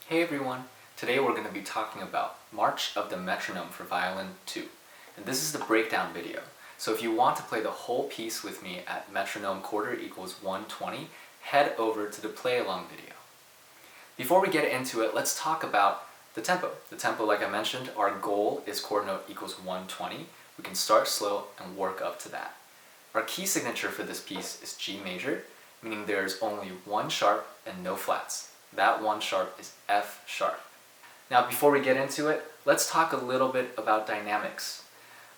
Hey everyone! Today we're going to be talking about March of the Metronome for Violin 2. And this is the breakdown video. So if you want to play the whole piece with me at metronome quarter equals 120, head over to the play along video. Before we get into it, let's talk about the tempo. The tempo, like I mentioned, our goal is quarter note equals 120. We can start slow and work up to that. Our key signature for this piece is G major, meaning there's only one sharp and no flats. That one sharp is F sharp. Now before we get into it, let's talk a little bit about dynamics.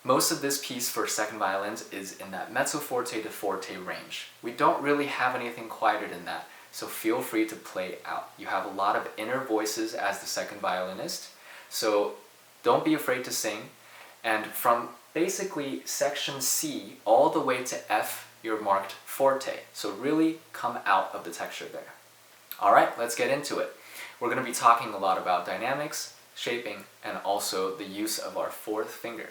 Most of this piece for second violins is in that mezzo forte to forte range. We don't really have anything quieter than that, so feel free to play out. You have a lot of inner voices as the second violinist, so don't be afraid to sing. And from basically section C all the way to F, you're marked forte, so really come out of the texture there. Alright, let's get into it. We're going to be talking a lot about dynamics, shaping, and also the use of our fourth finger.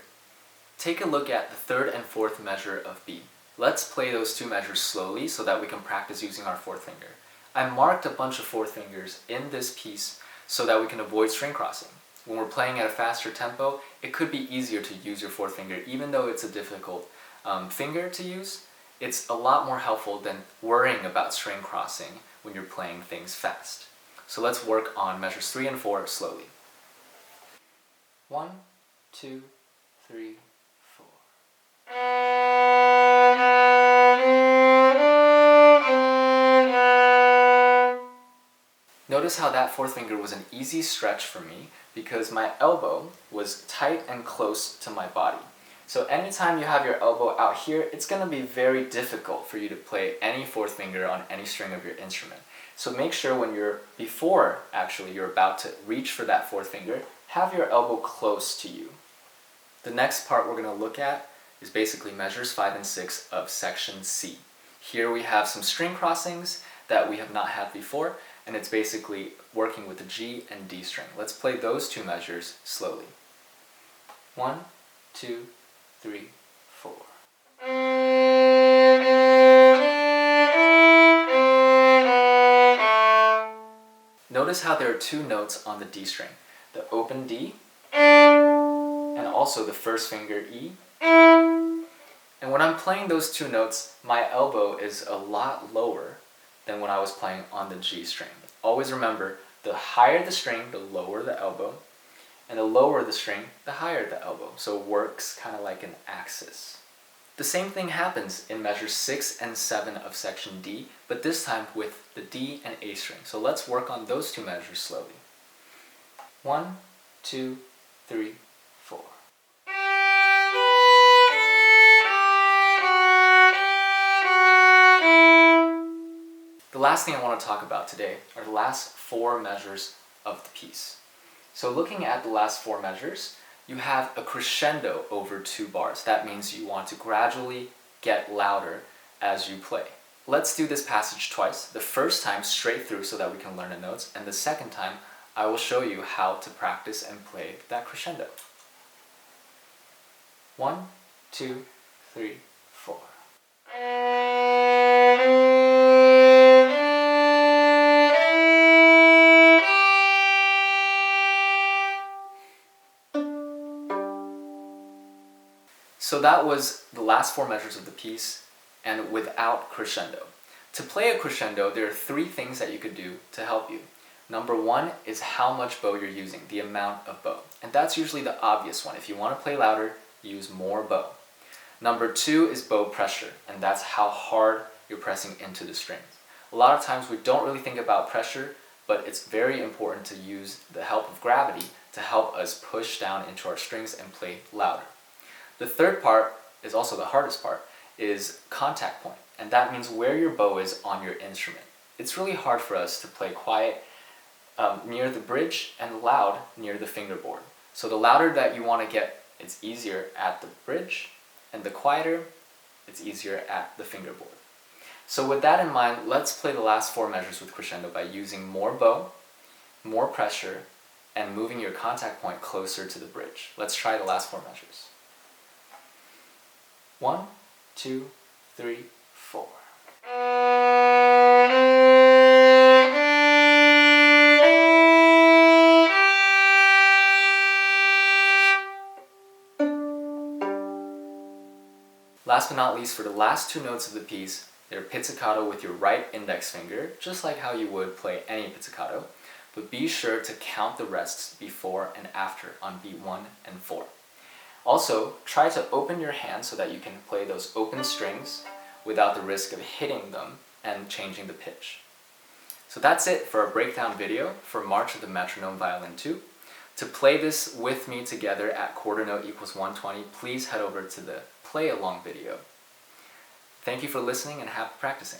Take a look at the third and fourth measure of B. Let's play those two measures slowly so that we can practice using our fourth finger. I marked a bunch of fourth fingers in this piece so that we can avoid string crossing. When we're playing at a faster tempo, it could be easier to use your fourth finger, even though it's a difficult finger to use. It's a lot more helpful than worrying about string crossing when you're playing things fast. So let's work on measures 3 and 4 slowly. 1, 2, 3, 4. Notice how that fourth finger was an easy stretch for me because my elbow was tight and close to my body. So anytime you have your elbow out here, it's going to be very difficult for you to play any fourth finger on any string of your instrument. So make sure when before you're about to reach for that fourth finger, have your elbow close to you. The next part we're going to look at is basically measures 5 and 6 of section C. Here we have some string crossings that we have not had before, and it's basically working with the G and D string. Let's play those two measures slowly. 1, 2, 3, 4. Notice how there are two notes on the D string, the open D and also the first finger E. And when I'm playing those two notes, my elbow is a lot lower than when I was playing on the G string. Always remember, the higher the string, the lower the elbow. And the lower the string, the higher the elbow. So it works kind of like an axis. The same thing happens in measures 6 and 7 of section D, but this time with the D and A string. So let's work on those two measures slowly. 1, 2, 3, 4. The last thing I want to talk about today are the last 4 measures of the piece. So looking at the last 4 measures, you have a crescendo over 2 bars. That means you want to gradually get louder as you play. Let's do this passage twice. The first time straight through so that we can learn the notes, and the second time I will show you how to practice and play that crescendo. 1, 2, 3, 4. So that was the last 4 measures of the piece, and without crescendo. To play a crescendo, there are 3 things that you could do to help you. Number 1 is how much bow you're using, the amount of bow. And that's usually the obvious one. If you want to play louder, use more bow. Number 2 is bow pressure, and that's how hard you're pressing into the strings. A lot of times we don't really think about pressure, but it's very important to use the help of gravity to help us push down into our strings and play louder. The third part is also the hardest part, is contact point, and that means where your bow is on your instrument. It's really hard for us to play quiet near the bridge and loud near the fingerboard. So the louder that you want to get, it's easier at the bridge, and the quieter, it's easier at the fingerboard. So with that in mind, let's play the last 4 measures with crescendo by using more bow, more pressure, and moving your contact point closer to the bridge. Let's try the last 4 measures. 1, 2, 3, 4. last but not least, for the last two notes of the piece, they're pizzicato with your right index finger, just like how you would play any pizzicato, but be sure to count the rests before and after on beat 1 and 4. Also, try to open your hand so that you can play those open strings without the risk of hitting them and changing the pitch. So that's it for our breakdown video for March of the Metronome Violin 2. To play this with me together at quarter note equals 120, please head over to the play along video. Thank you for listening and happy practicing.